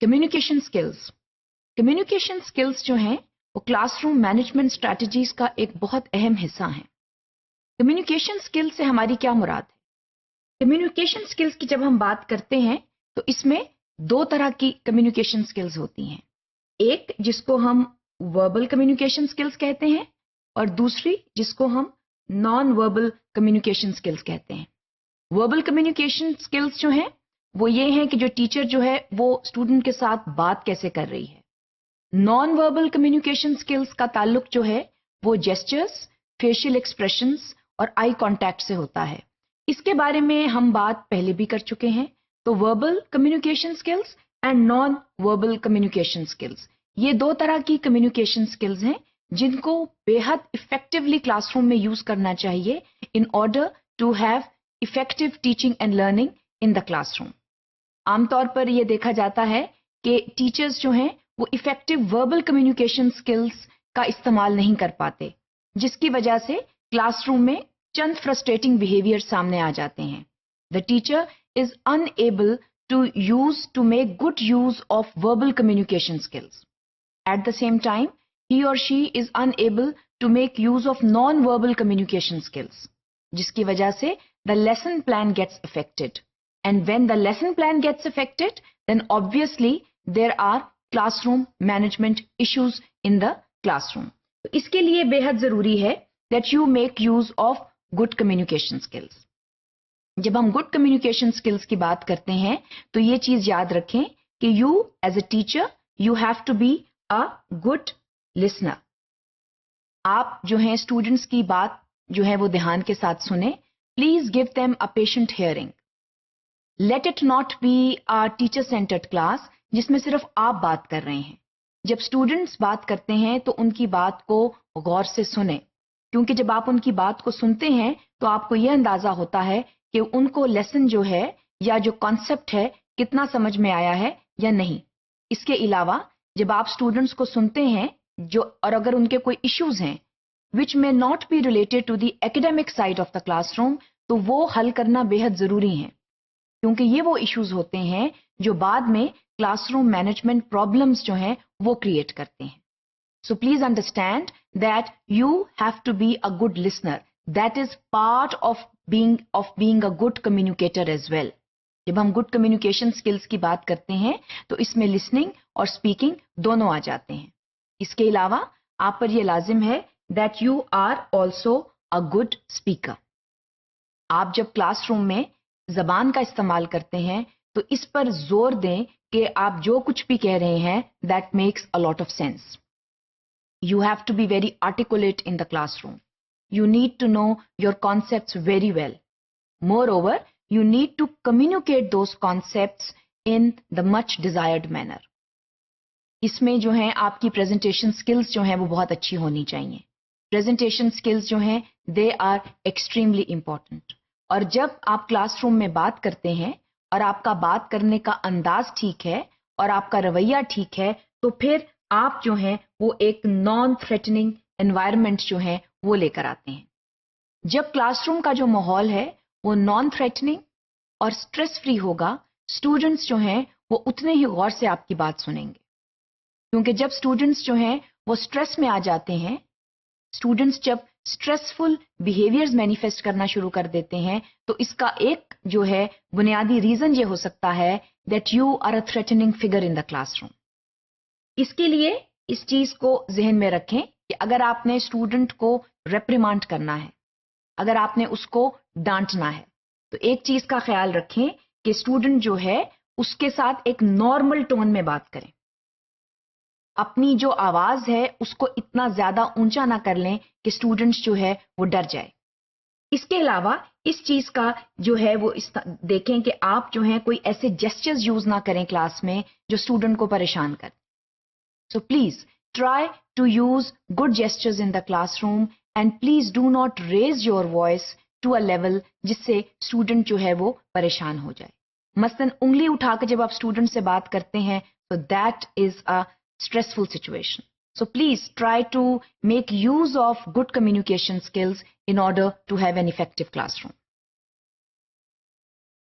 Communication skills. Communication skills جو ہیں وہ کلاس روم مینجمنٹ اسٹریٹجیز کا ایک بہت اہم حصہ ہیں. کمیونیکیشن سکل سے ہماری کیا مراد ہے؟ کمیونیکیشن سکلز کی جب ہم بات کرتے ہیں تو اس میں دو طرح کی کمیونیکیشن سکلز ہوتی ہیں. ایک جس کو ہم وربل کمیونیکیشن سکلز کہتے ہیں اور دوسری جس کو ہم نان وربل کمیونیکیشن سکلز کہتے ہیں. وربل کمیونیکیشن سکلز جو ہیں وہ یہ ہیں کہ جو ٹیچر جو ہے وہ اسٹوڈنٹ کے ساتھ بات کیسے کر رہی ہے. نان وربل کمیونیکیشن سکلز کا تعلق جو ہے وہ جیسچرز، فیشل ایکسپریشنز اور آئی کانٹیکٹ سے ہوتا ہے. اس کے بارے میں ہم بات پہلے بھی کر چکے ہیں. تو verbal communication skills and non verbal communication skills, یہ دو طرح کی کمیونیکیشن سکلز ہیں جن کو بے حد افیکٹولی کلاس روم میں یوز کرنا چاہیے in order to have effective teaching and learning in the class روم. عام طور پر یہ دیکھا جاتا ہے کہ ٹیچرز جو ہیں وہ افیکٹو وربل کمیونیکیشن سکلز کا استعمال نہیں کر پاتے، جس کی وجہ سے کلاس روم میں چند فرسٹریٹنگ بیہیویئر سامنے آ جاتے ہیں. The teacher is unable to make good use of verbal communication skills. At the same time, he or she is unable to make use of non-verbal communication skills, jiski wajah se the lesson plan gets affected. And when the lesson plan gets affected, then obviously there are classroom management issues in the classroom. تو اس کے لیے بے حد ضروری ہے that you make use of good communication skills. جب ہم good communication skills کی بات کرتے ہیں تو یہ چیز یاد رکھیں کہ you as a teacher you have to be a good listener. آپ جو ہیں اسٹوڈنٹس کی بات جو ہے وہ دھیان کے ساتھ سنیں. Please give them a patient hearing. Let it not be a teacher centred class جس میں صرف آپ بات کر رہے ہیں. جب اسٹوڈنٹس بات کرتے ہیں تو ان کی بات کو غور سے سنیں، کیونکہ جب آپ ان کی بات کو سنتے ہیں تو آپ کو یہ اندازہ ہوتا ہے کہ ان کو لیسن جو ہے یا جو کانسیپٹ ہے کتنا سمجھ میں آیا ہے یا نہیں. اس کے علاوہ جب آپ اسٹوڈنٹس کو سنتے ہیں اور اگر ان کے کوئی ایشوز ہیں which may not be related to the academic side of the class room, تو وہ حل کرنا بے حد ضروری ہیں، کیونکہ یہ وہ ایشوز ہوتے ہیں جو بعد میں کلاس روم مینجمنٹ پرابلمس جو ہیں وہ کریٹ کرتے ہیں. So please understand that you have to be a good listener. That is part of being a good communicator as well. جب ہم گڈ کمیونیکیشن سکلز کی بات کرتے ہیں تو اس میں لسننگ اور اسپیکنگ دونوں آ جاتے ہیں. اس کے علاوہ آپ پر یہ لازم ہے that you are also a good speaker. آپ جب کلاس روم میں زبان کا استعمال کرتے ہیں تو اس پر زور دیں کہ آپ جو کچھ بھی کہہ رہے ہیں that makes a lot of sense. You have to be very articulate in the classroom. You need to know your concepts very well. Moreover, you need to communicate those concepts in the much desired manner. اس میں جو ہیں آپ کی presentation skills جو ہیں وہ بہت اچھی ہونی چاہیے. پریزنٹیشن سکلز جو ہیں they are extremely important. اور جب آپ کلاس روم میں بات کرتے ہیں اور آپ کا بات کرنے کا انداز ٹھیک ہے اور آپ کا رویہ ٹھیک ہے تو پھر آپ جو ہیں وہ ایک نان تھریٹننگ انوائرمنٹ جو ہے وہ لے کر آتے ہیں. جب کلاس روم کا جو ماحول ہے وہ نان تھریٹننگ اور سٹریس فری ہوگا، اسٹوڈنٹس جو ہیں وہ اتنے ہی غور سے آپ کی بات سنیں گے. کیونکہ جب اسٹوڈنٹس جو ہیں وہ سٹریس میں آ جاتے ہیں، اسٹوڈنٹس جب سٹریسفل بیہیویئرز مینیفیسٹ کرنا شروع کر دیتے ہیں تو اس کا ایک جو ہے بنیادی ریزن یہ ہو سکتا ہے that you are a threatening figure in the class room. اس کے لیے اس چیز کو ذہن میں رکھیں کہ اگر آپ نے اسٹوڈنٹ کو ریپریمانڈ کرنا ہے، اگر آپ نے اس کو ڈانٹنا ہے، تو ایک چیز کا خیال رکھیں کہ اسٹوڈنٹ جو ہے اس کے ساتھ ایک نارمل ٹون میں بات کریں. اپنی جو آواز ہے اس کو اتنا زیادہ اونچا نہ کر لیں کہ اسٹوڈنٹ جو ہے وہ ڈر جائے. اس کے علاوہ اس چیز کا جو ہے وہ دیکھیں کہ آپ جو ہیں کوئی ایسے جیسچرز یوز نہ کریں کلاس میں جو اسٹوڈنٹ کو پریشان کریں. So please try to use good gestures in the classroom and please do not raise your voice to a level جس سے اسٹوڈنٹ جو ہے وہ پریشان ہو جائے. مثلاً انگلی اٹھا کے جب آپ اسٹوڈنٹ سے بات کرتے ہیں so that is a stressful situation. So please try to make use of good communication skills in order to have an effective classroom.